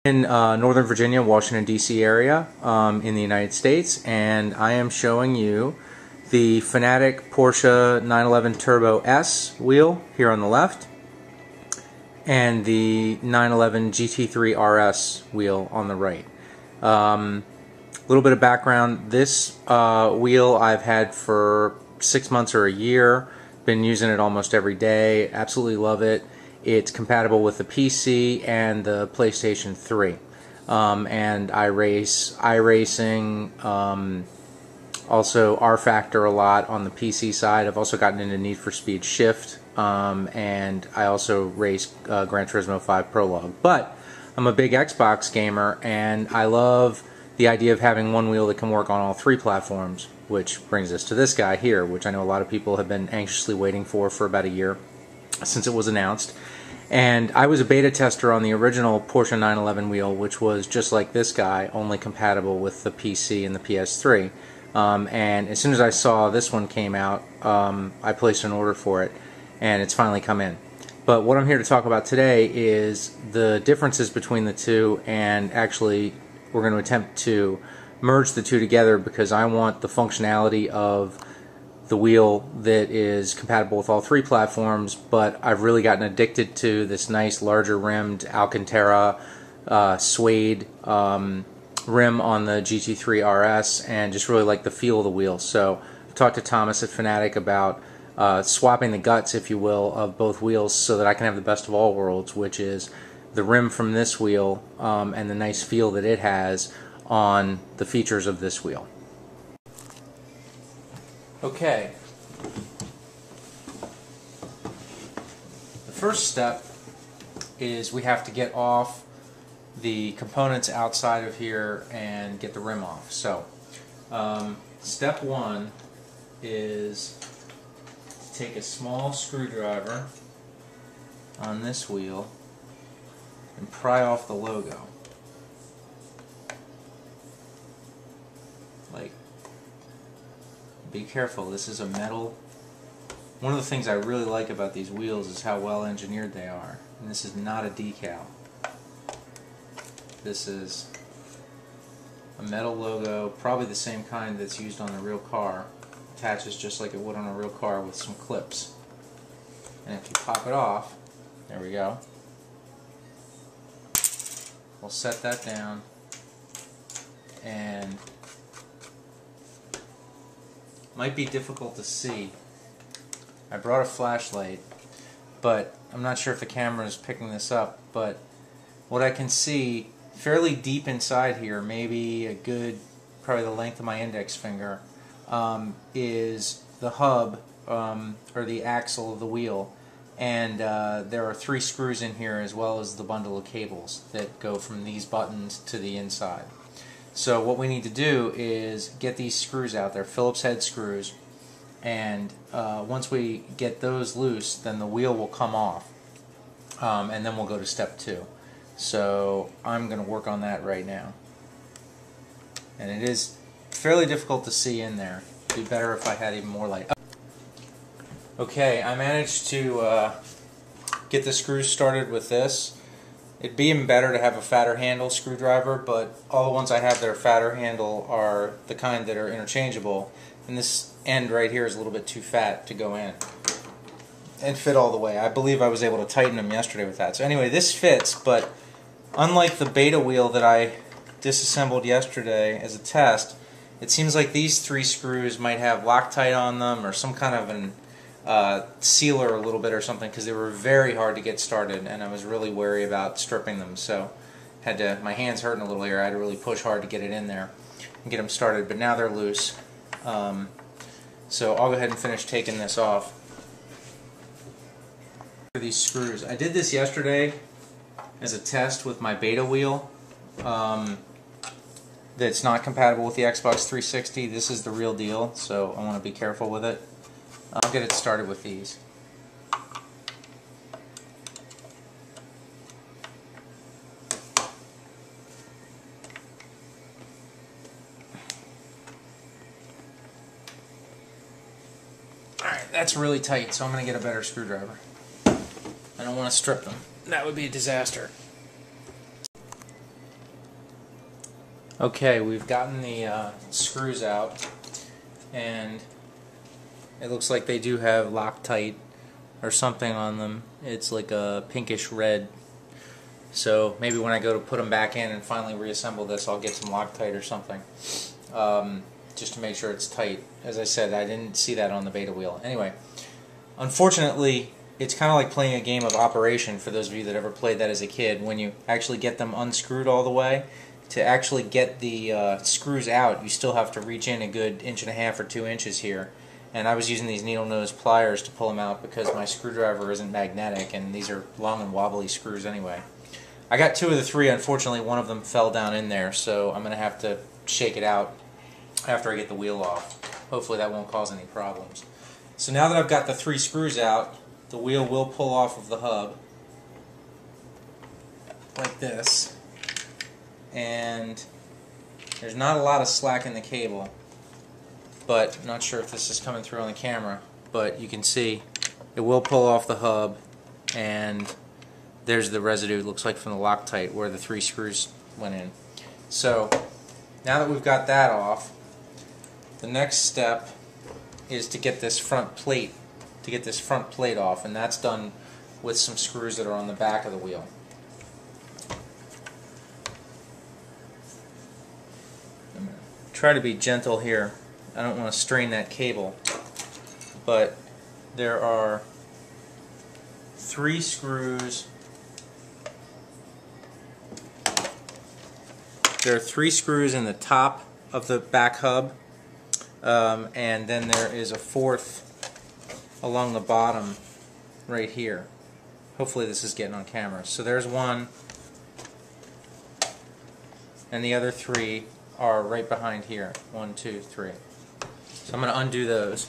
In Northern Virginia, Washington, D.C. area in the United States, and I am showing you the Fanatec Porsche 911 Turbo S wheel here on the left and the 911 GT3RS wheel on the right. A little bit of background: this wheel I've had for 6 months or a year, been using it almost every day, absolutely love it. It's compatible with the PC and the PlayStation 3. And I race iRacing, also R-Factor a lot on the PC side. I've also gotten into Need for Speed Shift, and I also race Gran Turismo 5 Prologue. But I'm a big Xbox gamer, and I love the idea of having one wheel that can work on all three platforms, which brings us to this guy here, which I know a lot of people have been anxiously waiting for about a year since it was announced. And I was a beta tester on the original Porsche 911 wheel, which was just like this guy, only compatible with the PC and the PS3. And as soon as I saw this one came out, I placed an order for it, and it's finally come in. But what I'm here to talk about today is the differences between the two, and actually we're going to attempt to merge the two together because I want the functionality of the wheel that is compatible with all three platforms, but I've really gotten addicted to this nice larger rimmed Alcantara suede rim on the GT3RS, and just really like the feel of the wheel. So I've talked to Thomas at Fanatec about swapping the guts, if you will, of both wheels so that I can have the best of all worlds, which is the rim from this wheel and the nice feel that it has on the features of this wheel. Okay, the first step is we have to get off the components outside of here and get the rim off. So step one is to take a small screwdriver on this wheel and pry off the logo. Like, be careful, this is a metal. One of the things I really like about these wheels is how well engineered they are. And this is not a decal. This is a metal logo, probably the same kind that's used on a real car. Attaches just like it would on a real car with some clips. And if you pop it off, there we go. We'll set that down, and might be difficult to see. I brought a flashlight, but I'm not sure if the camera is picking this up, but what I can see fairly deep inside here, maybe a good, probably the length of my index finger, is the hub, or the axle of the wheel, and there are 3 screws in here as well as the bundle of cables that go from these buttons to the inside. So what we need to do is get these screws out. They're Phillips head screws, and once we get those loose, then the wheel will come off, and then we'll go to step 2. So I'm going to work on that right now, and it is fairly difficult to see in there. It'd be better if I had even more light. Okay, I managed to get the screws started with this. It'd be even better to have a fatter handle screwdriver, but all the ones I have that are fatter handle are the kind that are interchangeable, and this end right here is a little bit too fat to go in and fit all the way. I believe I was able to tighten them yesterday with that. So anyway, this fits, but unlike the beta wheel that I disassembled yesterday as a test, it seems like these 3 screws might have Loctite on them or some kind of an sealer a little bit or something, because they were very hard to get started, and I was really wary about stripping them. So had to, my hands hurting a little here. I had to really push hard to get it in there and get them started. But now they're loose. So I'll go ahead and finish taking this off. For these screws, I did this yesterday as a test with my beta wheel. That's not compatible with the Xbox 360. This is the real deal, so I want to be careful with it. I'll get it started with these. Alright, that's really tight, so I'm going to get a better screwdriver. I don't want to strip them. That would be a disaster. Okay, we've gotten the screws out, and it looks like they do have Loctite or something on them. It's like a pinkish red. So maybe when I go to put them back in and finally reassemble this, I'll get some Loctite or something, just to make sure it's tight. As I said, I didn't see that on the beta wheel. Anyway, unfortunately, it's kind of like playing a game of Operation, for those of you that ever played that as a kid. When you actually get them unscrewed all the way, to actually get the screws out, you still have to reach in a good 1.5 or 2 inches here. And I was using these needle nose pliers to pull them out because my screwdriver isn't magnetic, and these are long and wobbly screws anyway. I got 2 of the 3. Unfortunately, one of them fell down in there, so I'm going to have to shake it out after I get the wheel off. Hopefully that won't cause any problems. So now that I've got the 3 screws out, the wheel will pull off of the hub like this. And there's not a lot of slack in the cable, but I'm not sure if this is coming through on the camera, but you can see it will pull off the hub, and there's the residue, it looks like, from the Loctite where the 3 screws went in. So now that we've got that off, the next step is to get this front plate off, and that's done with some screws that are on the back of the wheel. Try to be gentle here. I don't want to strain that cable, but there are 3 screws. There are 3 screws in the top of the back hub, and then there is a 4th along the bottom right here. Hopefully this is getting on camera. So there's 1, and the other 3 are right behind here. 1, 2, 3. So I'm going to undo those.